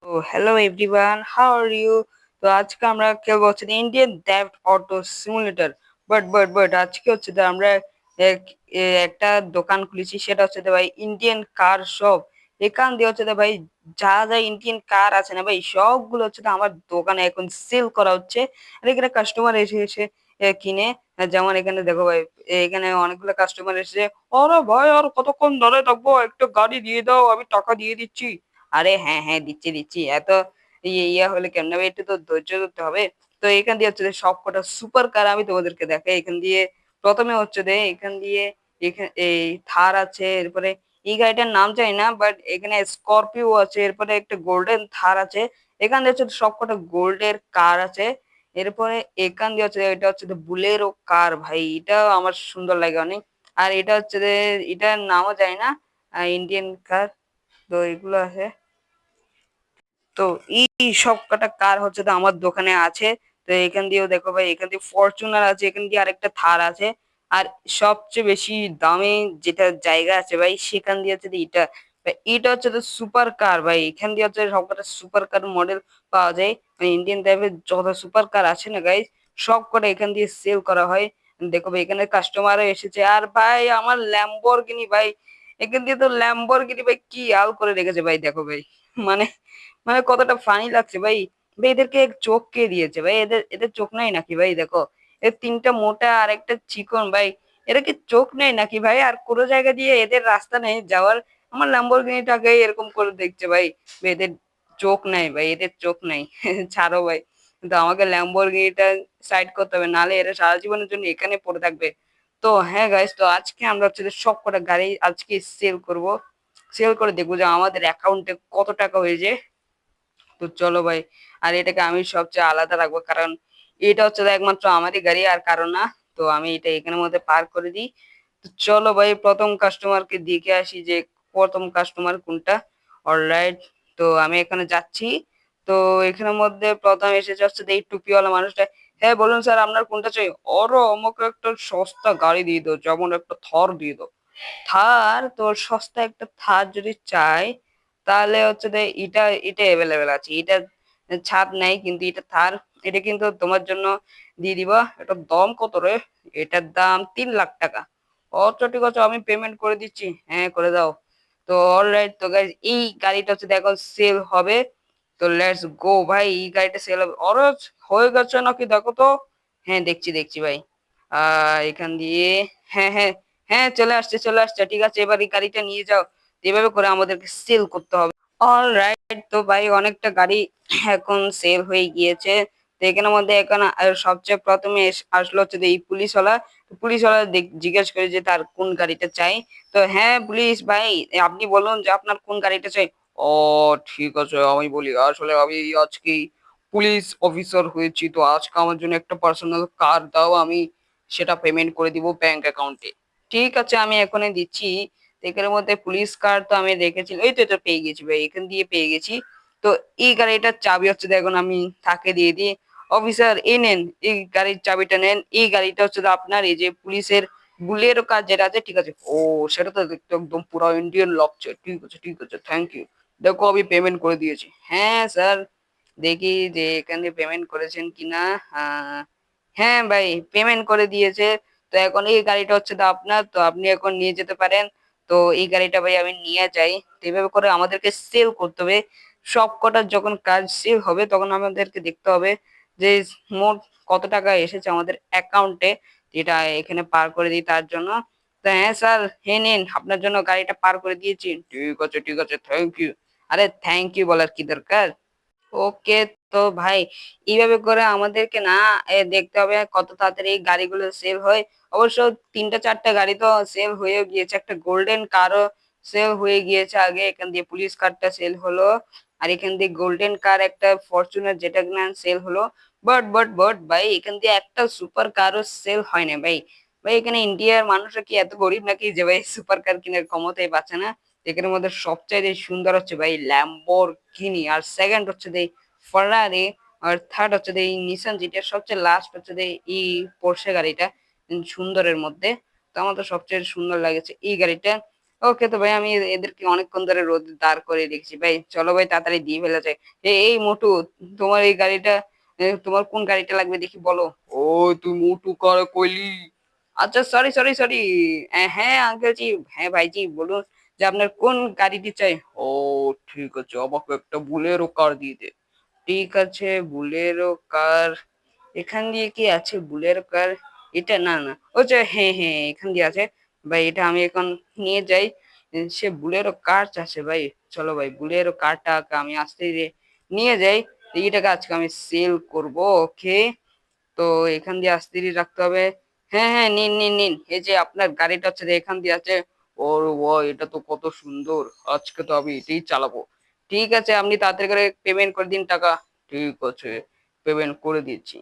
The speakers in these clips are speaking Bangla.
তো hello everyone, how are you? তো আজকে আমরা খেলবো হচ্ছে Indian draft auto simulator. But আজকে হচ্ছে যে আমরা একটা দোকান খুলেছি, সেটা হচ্ছে যে ভাই ইন্ডিয়ান কার শপ। এখান দিয়ে হচ্ছে যে ভাই যা যা ইন্ডিয়ান কার আছে না ভাই, সবগুলো হচ্ছে যে আমার দোকানে এখন সেল করা হচ্ছে। আর এখানে কাস্টমার এসে এসে কিনে। যেমন এখানে দেখো ভাই, এখানে অনেকগুলো কাস্টমার এসেছে। আরে ভাই, আর কতক্ষণ ধরে থাকবো, একটা গাড়ি দিয়ে দাও, আমি টাকা দিয়ে দিচ্ছি। আরে হ্যাঁ হ্যাঁ, দিচ্ছি দিচ্ছি, এত ইয়ে হলে কেমন হবে, একটু তো ধৈর্য ধরতে হবে। তো এখান দিয়ে হচ্ছে যে সব কটা সুপার কার আমি তোমাদেরকে দেখাই। এখান দিয়ে প্রথমে হচ্ছে যে এখান দিয়ে এখানে এই থার আছে, এরপরে এই গাড়িটার নাম জানি না, বাট এখানে স্করপিও আছে, এরপরে একটা গোল্ডেন থার আছে। এখান দিয়ে হচ্ছে সব কটা গোল্ডের কার আছে। এরপরে এখান দিয়ে হচ্ছে এটা হচ্ছে বুলেরো কার, ভাই এটা আমার সুন্দর লাগে অনেক। আর এটা হচ্ছে যে এটার নামও জানি না, ইন্ডিয়ান কার। তো এগুলো আছে। তো এই সব কটা কার হচ্ছে তো আমার দোকানে আছে। তো এখান দিয়েও দেখো ভাই, এখান দিয়ে ফরচুনার আছে, এখান দিয়ে আরেকটা থার আছে। আর সবচেয়ে বেশি দামে যেটা জায়গা আছে ভাই, সেখান দিয়ে হচ্ছে যে এটা ভাই, এটা হচ্ছে তো সুপার কার ভাই। এখান দিয়ে হচ্ছে সবকটা সুপার কার মডেল পাওয়া যায়। মানে ইন্ডিয়ান টাইপের যত সুপার কার আছে না গাইস, সব কটা এখান দিয়ে সেল করা হয়। দেখো ভাই, এখানে কাস্টমারও এসেছে। আর ভাই আমার ল্যাম্বরগিনি ভাই, এখান দিয়ে তো ল্যাম্বরগিনি ভাই কি হাল করে রেখেছে ভাই, দেখো ভাই। মানে মানে কতটা ফানি লাগছে ভাই। ভাই এদেরকে চোখ কে দিয়েছে ভাই? এদের এদের চোখ নাই নাকি ভাই? দেখো, এর তিনটা মোটা আর একটা চিকন ভাই। এরা কি চোখ নেই নাকি ভাই? আর কোনো জায়গা দিয়ে এদের রাস্তা নেই যাওয়ার। আমার ল্যাম্বরগিনিটাকে এরকম করে দেখছে ভাই। ভাই এদের চোখ নাই ভাই, এদের চোখ নাই। ছাড়ো ভাই, কিন্তু আমাকে ল্যাম্বরগিনিটা সাইড করতে হবে, নাহলে এরা সারা জীবনের জন্য এখানে পড়ে থাকবে। তো হ্যাঁ গাইস, তো আজকে আমরা হচ্ছে যে সব কটা গাড়ি আজকে সেল করব। সেল করে দেখবো যে আমাদের অ্যাকাউন্টে কত টাকা হয়েছে। তো চলো ভাই, আর এটাকে আমি সবচেয়ে আলাদা রাখবো, কারণ এটা হচ্ছে যে একমাত্র আমারই গাড়ি, আর কারণ না। তো আমি এটা এখানের মধ্যে পার করে দিই। তো চলো ভাই, প্রথম কাস্টমারকে দেখে আসি যে প্রথম কাস্টমার কোনটা। অলরাইট, তো আমি এখানে যাচ্ছি। তো এখানের মধ্যে প্রথম এসে যাচ্ছে এই টুপিওয়ালা মানুষটা। হ্যাঁ বলুন স্যার, আপনার কোনটা চাই? ওরও আমাকে একটা সস্তা গাড়ি দিয়ে দাও, যেমন একটা থর দিয়ে দাও। থার? তোর সস্তা একটা থার যদি চাই, তাহলে হচ্ছে যে এটা এটা অ্যাভেলেবেল আছে। এটা ছাদ নাই, কিন্তু এটা থার। এটা কিন্তু তোমার জন্য দিয়ে দিব। এটার দাম কত রে? এটার দাম 3 লাখ টাকা। আচ্ছা ঠিক আছে, আমি পেমেন্ট করে দিচ্ছি। হ্যাঁ, করে দাও। তো অলরাইট, তো গাইজ এই গাড়িটা হচ্ছে দেখো সেল হবে। তো লেটস গো ভাই, এই গাড়িটা সেল হবে। অরে, হয়ে গেছে নাকি দেখো তো। হ্যাঁ, দেখছি দেখছি ভাই। এখান দিয়ে, হ্যাঁ হ্যাঁ হ্যাঁ, চলে আসছে চলে আসছে। ঠিক আছে, এবার এই গাড়িটা নিয়ে যাও। এভাবে করে আমাদেরকে সেল করতে হবে। অলরাইট, তো ভাই অনেকটা গাড়ি এখন সেল হয়ে গিয়েছে। তো এখানের মধ্যে এখন সবচেয়ে প্রথমে আসলো হচ্ছে যে এই পুলিশওয়ালা। তো পুলিশওয়ালা জিজ্ঞেস করে যে তার কোন গাড়িটা চাই। তো হ্যাঁ পুলিশ ভাই, আপনি বলুন যে আপনার কোন গাড়িটা চাই। ও ঠিক আছে, আমি বলি, আসলে আমি আজকে পুলিশ অফিসার হয়েছি, তো আজকে আমার জন্য একটা পার্সোনাল কার দাও, আমি সেটা পেমেন্ট করে দিব ব্যাংক অ্যাকাউন্টে। ঠিক আছে, আমি এখনই দিচ্ছি। তো এখানের মধ্যে পুলিশ কার তো আমি দেখেছি, এই তো এটা পেয়ে গেছি ভাই, এখান দিয়ে পেয়ে গেছি। তো এই গাড়িটার চাবি হচ্ছে দেখুন, আমি তাকে দিয়ে দিই। অফিসার এই নেন, এই গাড়ির চাবিটা নেন। এই গাড়িটা হচ্ছে যে আপনার, এই যে পুলিশের বুলেরও কাজ যেটা আছে, ঠিক আছে। ও, সেটা তো দেখতে একদম পুরো ইন্ডিয়ান লাগছে। ঠিক আছে ঠিক আছে, থ্যাংক ইউ। দেখো আমি পেমেন্ট করে দিয়েছি। হ্যাঁ স্যার, দেখি যে এখানে পেমেন্ট করেছেন কিনা। আহ, হ্যাঁ ভাই, পেমেন্ট করে দিয়েছে। তো এখন এই গাড়িটা হচ্ছে তো আপনার, তো আপনি এখন নিয়ে যেতে পারেন। তো এই গাড়িটা ভাই আমি নিয়ে যাই। তো এইভাবে করে আমাদেরকে সেল করতে হবে। সব কটার যখন কাজ সেল হবে, তখন আমাদেরকে দেখতে হবে যে মোট কত টাকা এসেছে আমাদের অ্যাকাউন্টে, যেটা এখানে পার করে দিই তার জন্য। তো হ্যাঁ স্যার, হে নিন, আপনার জন্য গাড়িটা পার করে দিয়েছি। ঠিক আছে, থ্যাংক ইউ। আরে থ্যাংক ইউ বলার কি দরকার। ওকে। তো ভাই এইভাবে করে আমাদেরকে না দেখতে হবে কত তাড়াতাড়ি এই গাড়িগুলো সেল হয়। অবশ্য তিনটা চারটা গাড়ি তো সেল হয়েও গিয়েছে, একটা গোল্ডেন কারও সেল হয়ে গিয়েছে আগে। এখান দিয়ে পুলিশ কারটা সেল হলো। আর এখান দিয়ে গোল্ডেন কার একটা ফরচুনার যেটা কিনা সেল হলো। বাট ভাই, এখান দিয়ে একটা সুপার কারও সেল হয় না ভাই। ভাই এখানে ইন্ডিয়ার মানুষরা কি এত গরিব নাকি যে ভাই সুপার কার কেনার ক্ষমতাই পাচ্ছে না? এখানের মধ্যে সবচাইতে সুন্দর হচ্ছে ভাই ল্যাম্বরগিনি, আর সেকেন্ড হচ্ছে যে ফারারি, আর থার্ড হচ্ছে যে এই নিসান, যেটা সবচেয়ে লাস্ট হচ্ছে যে এই পোর্শে গাড়িটা সুন্দরের মধ্যে। তো আমার তো সবচেয়ে সুন্দর লাগেছে এই গাড়িটা। ওকে তো ভাই, আমি এদেরকে অনেকক্ষণ ধরে রোদে দাঁড় করে রেখেছি ভাই, চলো ভাই তাড়াতাড়ি দিয়ে ফেলা যায়। এই মোটু, তোমার এই গাড়িটা, তোমার কোন গাড়িটা লাগবে দেখি বলো। ও, তুই মোটু কার কইলি? আচ্ছা, সরি সরি সরি। হ্যাঁ আঙ্কেল জি, হ্যাঁ ভাইজি বলুন যে আপনার কোন গাড়িটি চাই। ও ঠিক আছে, আমাকে একটা বুলেরো কার দিয়ে দে। ঠিক আছে, বুলেরো কার। এখান দিয়ে কি আছে বুলেরো কার? এটা না না, ও যে হ্যাঁ হ্যাঁ এখান দিয়ে আছে। ভাই এটা আমি এখন নিয়ে যাই। সে বুলেরো কার চাচ্ছে ভাই। চলো ভাই, বুলেরো কারটা আমি আস্তে ধীরে নিয়ে যাই। এইটাকে আজকে আমি সেল করব। ওকে, তো এখান দিয়ে আস্তে ধীরে রাখতে হবে। হ্যাঁ হ্যাঁ, নিন নিন নিন, এই যে আপনার গাড়িটা হচ্ছে যে এখান দিয়ে আছে। ওর ও, এটা তো কত সুন্দর, আজকে তো আমি এটাই চালাবো। ঠিক আছে, আপনি তাড়াতাড়ি করে পেমেন্ট করে দিন টাকা। ঠিক আছে, পেমেন্ট করে দিচ্ছি।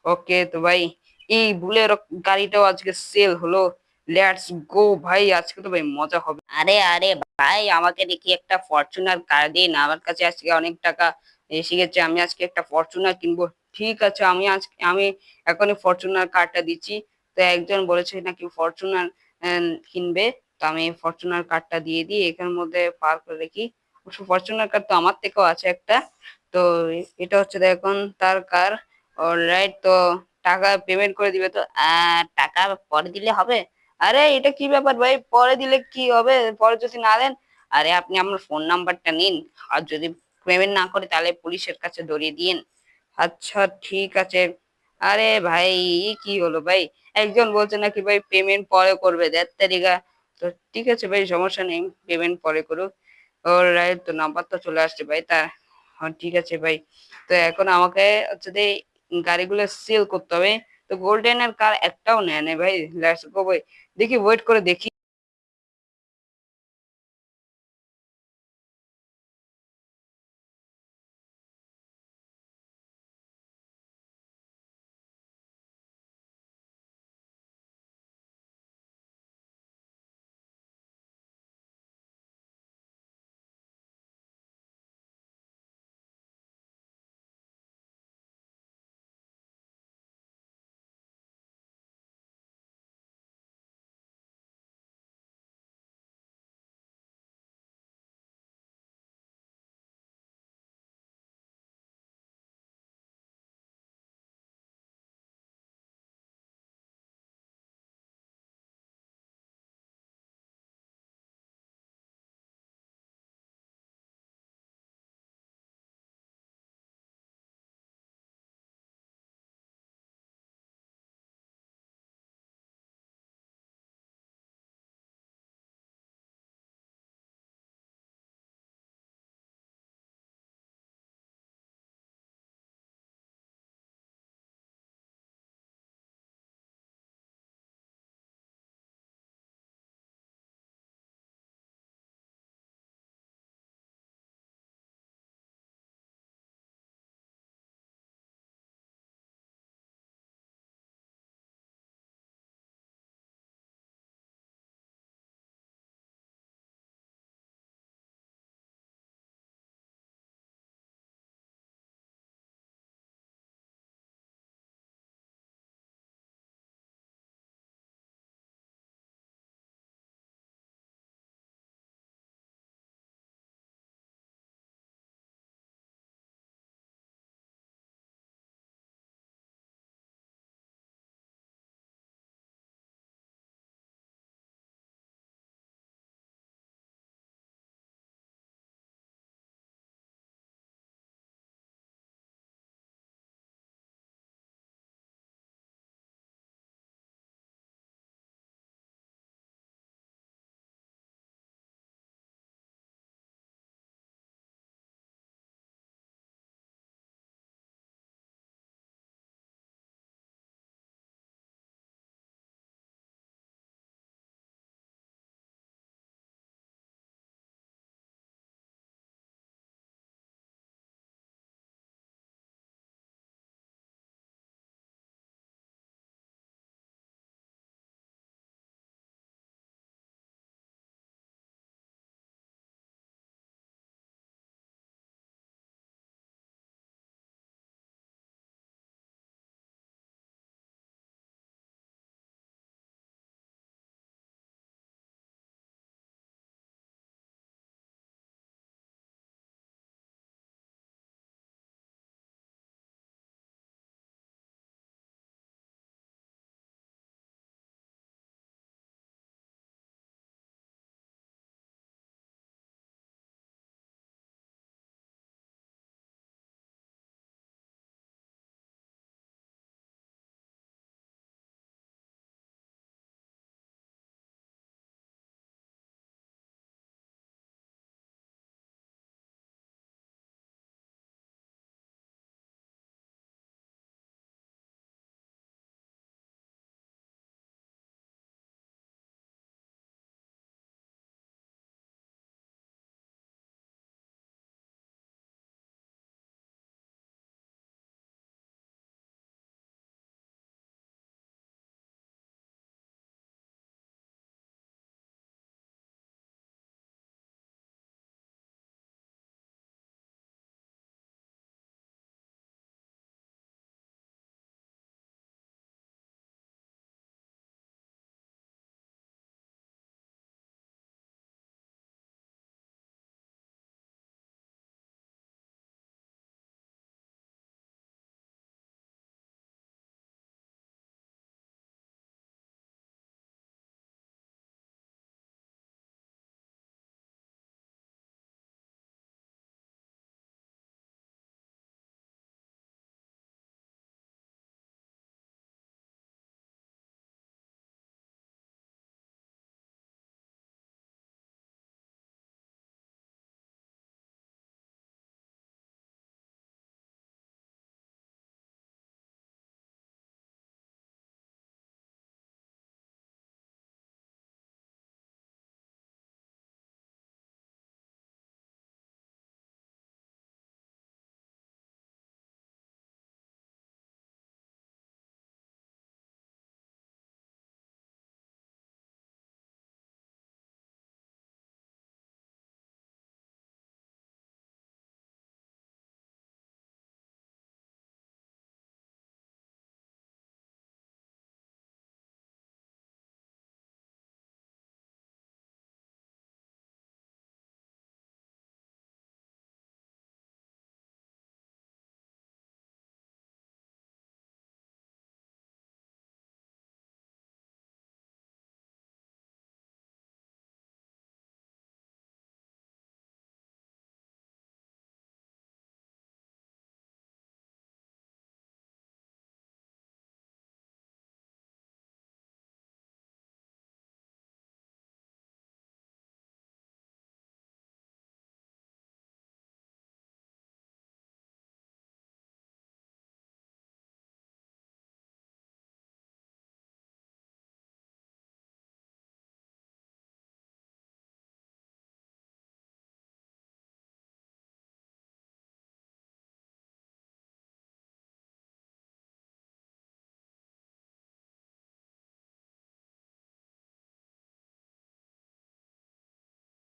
ওকে তো ভাই, এই বুলেরো গাড়িটাও আজকে সেল হলো। লেটস গো ভাই, আজকে তো ভাই মজা হবে। আরে আরে ভাই, আমাকে দেখি একটা ফরচুনার কার দিন, আমার কাছে আজকে অনেক টাকা এসে গেছে, আমি আজকে একটা ফরচুনার কিনবো। ঠিক আছে, আমি এখনই ফরচুনার কারটা দিচ্ছি। তো একজন বলেছে নাকি ফরচুনার কিনবে, তো আমি ফরচুনার কারটা দিয়ে দিই, এখানের মধ্যে পার করে রেখি। অবশ্য ফরচুনার কার তো আমার থেকেও আছে একটা। তো এটা হচ্ছে দেখুন তার কার। অলরাইট, তো টাকা পেমেন্ট করে দিবে তো? টাকা পরে দিলে হবে? আরে এটা কি ব্যাপার ভাই, পরে দিলে কি হবে, পরে যদি না দেন? আরে আপনি আমার ফোন নাম্বারটা নিন, আর যদি পেমেন্ট না করে তাহলে পুলিশের কাছে ধরিয়ে দিন। আচ্ছা ঠিক আছে। আরে ভাই, কি হলো ভাই, একজন বলছে নাকি ভাই পেমেন্ট পরে করবে, দেড় তারিখা। তো ঠিক আছে ভাই, সমস্যা নেই, পেমেন্ট পরে করুক। অলরাইট, তো নাম্বার তো চলে আসছে ভাই তার। হ্যাঁ ঠিক আছে ভাই, তো এখন আমাকে হচ্ছে যে গাড়িগুলো সেল করতে হবে। তো গোল্ডেনের কার একটাও নেয় না ভাই। লেটস গো ভাই, দেখি ওয়েট করে দেখি।